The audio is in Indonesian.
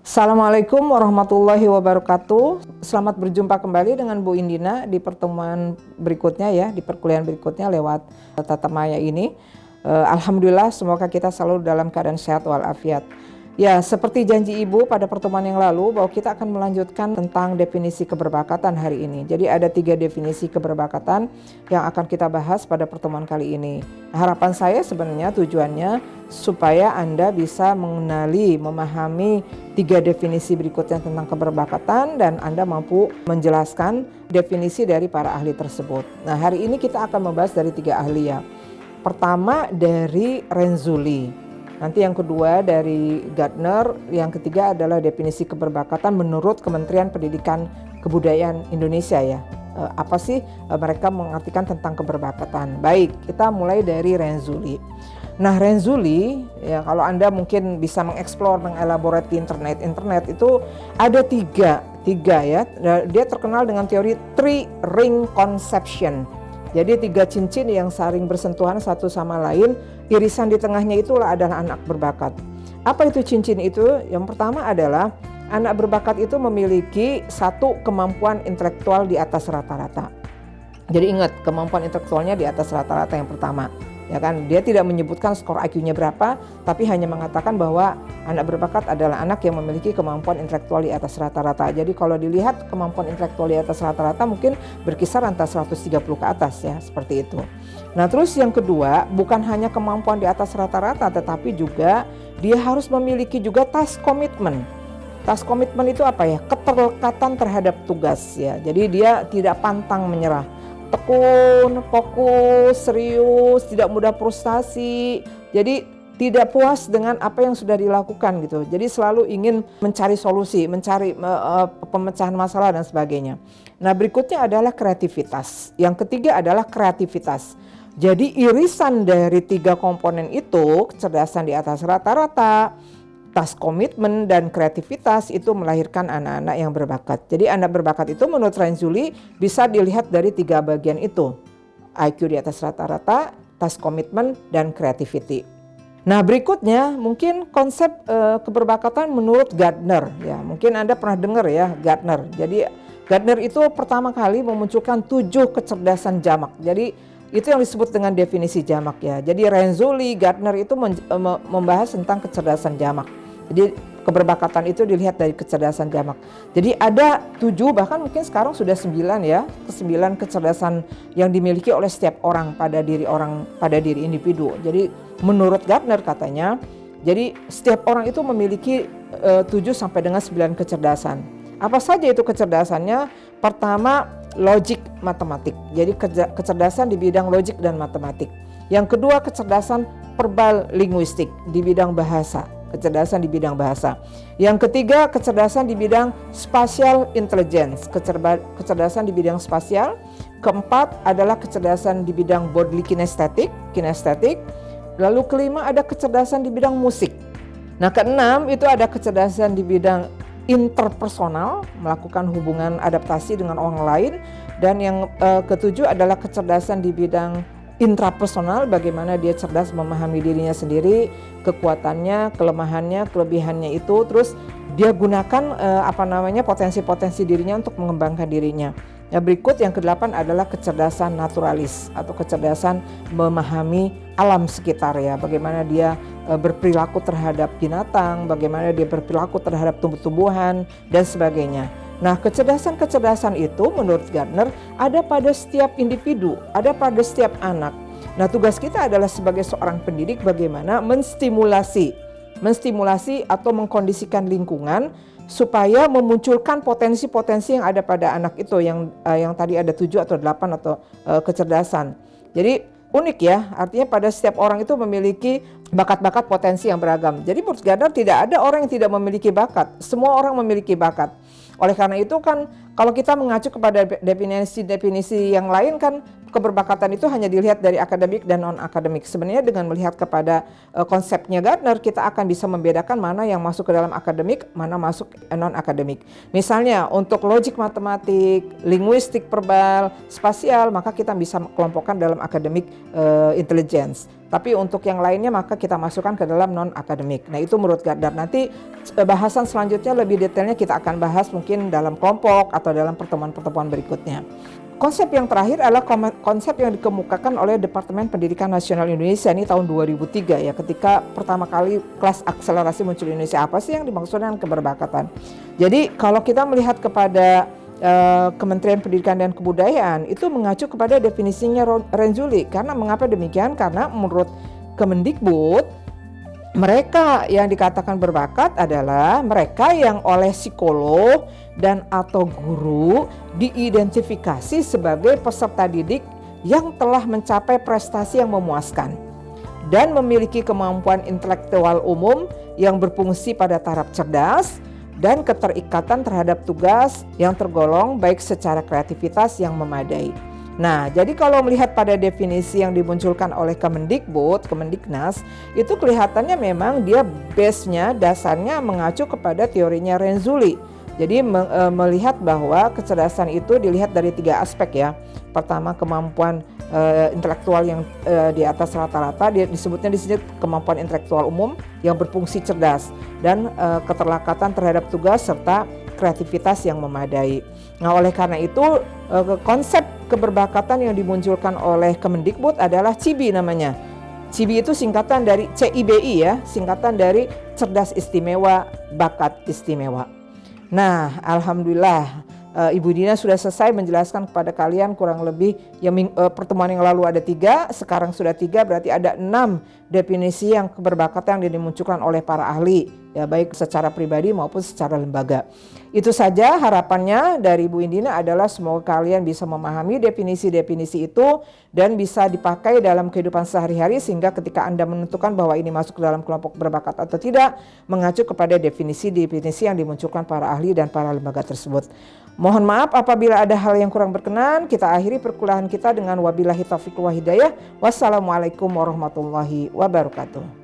Assalamualaikum warahmatullahi wabarakatuh. Selamat berjumpa kembali dengan Bu Indina di pertemuan berikutnya ya, di perkuliahan berikutnya lewat tatap maya ini. Alhamdulillah semoga kita selalu dalam keadaan sehat walafiat. Ya, seperti janji Ibu pada pertemuan yang lalu bahwa kita akan melanjutkan tentang definisi keberbakatan hari ini. Jadi ada 3 definisi keberbakatan yang akan kita bahas pada pertemuan kali ini. Harapan saya sebenarnya tujuannya supaya Anda bisa mengenali, memahami 3 definisi berikutnya tentang keberbakatan dan Anda mampu menjelaskan definisi dari para ahli tersebut. Nah, hari ini kita akan membahas dari 3 ahli ya. Pertama dari Renzulli. Nanti yang kedua dari Gardner, yang ketiga adalah definisi keberbakatan menurut Kementerian Pendidikan Kebudayaan Indonesia ya. Apa sih mereka mengartikan tentang keberbakatan? Baik, kita mulai dari Renzulli. Nah, Renzulli ya, kalau Anda mungkin bisa mengeksplor, mengelaborate di internet itu ada tiga ya. Dia terkenal dengan teori three ring conception. Jadi 3 cincin yang saling bersentuhan satu sama lain, irisan di tengahnya itulah adalah anak berbakat. Apa itu cincin itu? Yang pertama adalah anak berbakat itu memiliki satu kemampuan intelektual di atas rata-rata. Jadi ingat, kemampuan intelektualnya di atas rata-rata yang pertama. Ya kan, dia tidak menyebutkan skor IQ-nya berapa, tapi hanya mengatakan bahwa anak berbakat adalah anak yang memiliki kemampuan intelektual di atas rata-rata. Jadi kalau dilihat kemampuan intelektual di atas rata-rata mungkin berkisar antara 130 ke atas ya, seperti itu. Nah, terus yang kedua, bukan hanya kemampuan di atas rata-rata, tetapi juga dia harus memiliki juga task commitment. Task commitment itu apa ya? Keterlekatan terhadap tugas ya. Jadi dia tidak pantang menyerah. Tekun, fokus, serius, tidak mudah frustasi. Jadi tidak puas dengan apa yang sudah dilakukan gitu. Jadi selalu ingin mencari solusi, mencari pemecahan masalah dan sebagainya. Nah, berikutnya adalah kreativitas. Yang ketiga adalah kreativitas. Jadi irisan dari 3 komponen itu, kecerdasan di atas rata-rata, task komitmen dan kreativitas itu melahirkan anak-anak yang berbakat. Jadi anak berbakat itu menurut Renzulli bisa dilihat dari 3 bagian itu. IQ di atas rata-rata, task komitmen dan creativity. Nah, berikutnya mungkin konsep keberbakatan menurut Gardner ya. Mungkin Anda pernah dengar ya Gardner. Jadi Gardner itu pertama kali memunculkan 7 kecerdasan jamak. Jadi itu yang disebut dengan definisi jamak ya. Jadi Renzulli, Gardner itu membahas tentang kecerdasan jamak. Jadi keberbakatan itu dilihat dari kecerdasan jamak. Jadi ada 7 bahkan mungkin sekarang sudah 9 ya, 9 kecerdasan yang dimiliki oleh setiap orang pada diri individu. Jadi menurut Gardner katanya, jadi setiap orang itu memiliki 7 sampai dengan 9 kecerdasan. Apa saja itu kecerdasannya? Pertama, logik matematik. Jadi kecerdasan di bidang logik dan matematik. Yang kedua, kecerdasan verbal linguistik di bidang bahasa. Kecerdasan di bidang bahasa. Yang ketiga, kecerdasan di bidang spatial intelligence, kecerdasan di bidang spasial. Keempat adalah kecerdasan di bidang bodily kinesthetic. Lalu kelima ada kecerdasan di bidang musik. Nah, keenam itu ada kecerdasan di bidang interpersonal, melakukan hubungan adaptasi dengan orang lain. Dan yang ketujuh adalah kecerdasan di bidang intrapersonal, bagaimana dia cerdas memahami dirinya sendiri, kekuatannya, kelemahannya, kelebihannya itu, terus dia gunakan potensi-potensi dirinya untuk mengembangkan dirinya. Yang berikut yang ke-8 adalah kecerdasan naturalis atau kecerdasan memahami alam sekitar ya, bagaimana dia berperilaku terhadap binatang, bagaimana dia berperilaku terhadap tumbuh-tumbuhan dan sebagainya. Nah, kecerdasan-kecerdasan itu menurut Gardner ada pada setiap individu, ada pada setiap anak. Nah, tugas kita adalah sebagai seorang pendidik bagaimana menstimulasi atau mengkondisikan lingkungan supaya memunculkan potensi-potensi yang ada pada anak itu yang tadi ada 7 atau 8 atau kecerdasan. Jadi unik ya, artinya pada setiap orang itu memiliki bakat-bakat potensi yang beragam. Jadi menurut Gardner tidak ada orang yang tidak memiliki bakat, semua orang memiliki bakat. Oleh karena itu kan kalau kita mengacu kepada definisi-definisi yang lain kan keberbakatan itu hanya dilihat dari akademik dan non-akademik. Sebenarnya dengan melihat kepada konsepnya Gardner kita akan bisa membedakan mana yang masuk ke dalam akademik, mana masuk non-akademik. Misalnya untuk logik matematik, linguistik verbal, spasial, maka kita bisa kelompokkan dalam akademik intelligence. Tapi untuk yang lainnya maka kita masukkan ke dalam non-akademik. Nah itu menurut Gardner. Nanti bahasan selanjutnya lebih detailnya kita akan bahas mungkin dalam kelompok atau dalam pertemuan-pertemuan berikutnya. Konsep yang terakhir adalah konsep yang dikemukakan oleh Departemen Pendidikan Nasional Indonesia ini tahun 2003 ya, ketika pertama kali kelas akselerasi muncul di Indonesia. Apa sih yang dimaksud dengan keberbakatan? Jadi kalau kita melihat kepada Kementerian Pendidikan dan Kebudayaan itu mengacu kepada definisinya Renzulli. Karena mengapa demikian? Karena menurut Kemendikbud, mereka yang dikatakan berbakat adalah mereka yang oleh psikolog dan atau guru diidentifikasi sebagai peserta didik yang telah mencapai prestasi yang memuaskan dan memiliki kemampuan intelektual umum yang berfungsi pada taraf cerdas dan keterikatan terhadap tugas yang tergolong baik secara kreativitas yang memadai. Nah, jadi kalau melihat pada definisi yang dimunculkan oleh Kemendiknas, itu kelihatannya memang dia base-nya, dasarnya mengacu kepada teorinya Renzulli. Jadi melihat bahwa kecerdasan itu dilihat dari 3 aspek ya. Pertama, kemampuan intelektual yang di atas rata-rata, dia disebutnya di sini kemampuan intelektual umum yang berfungsi cerdas dan keterlekatan terhadap tugas serta kreativitas yang memadai. Nah, oleh karena itu konsep keberbakatan yang dimunculkan oleh Kemendikbud adalah CIBI namanya. CIBI itu singkatan dari CIBI ya, singkatan dari cerdas istimewa, bakat istimewa. Nah, alhamdulillah Ibu Dina sudah selesai menjelaskan kepada kalian kurang lebih pertemuan yang lalu ada 3, sekarang sudah 3, berarti ada 6 definisi yang keberbakatan yang dimunculkan oleh para ahli ya, baik secara pribadi maupun secara lembaga. Itu saja harapannya dari Ibu Indina adalah semoga kalian bisa memahami definisi-definisi itu dan bisa dipakai dalam kehidupan sehari-hari sehingga ketika Anda menentukan bahwa ini masuk ke dalam kelompok berbakat atau tidak, mengacu kepada definisi-definisi yang dimunculkan para ahli dan para lembaga tersebut. Mohon maaf apabila ada hal yang kurang berkenan. Kita akhiri perkuliahan kita dengan wabillahi taufiq wal hidayah. Wassalamualaikum warahmatullahi wabarakatuh.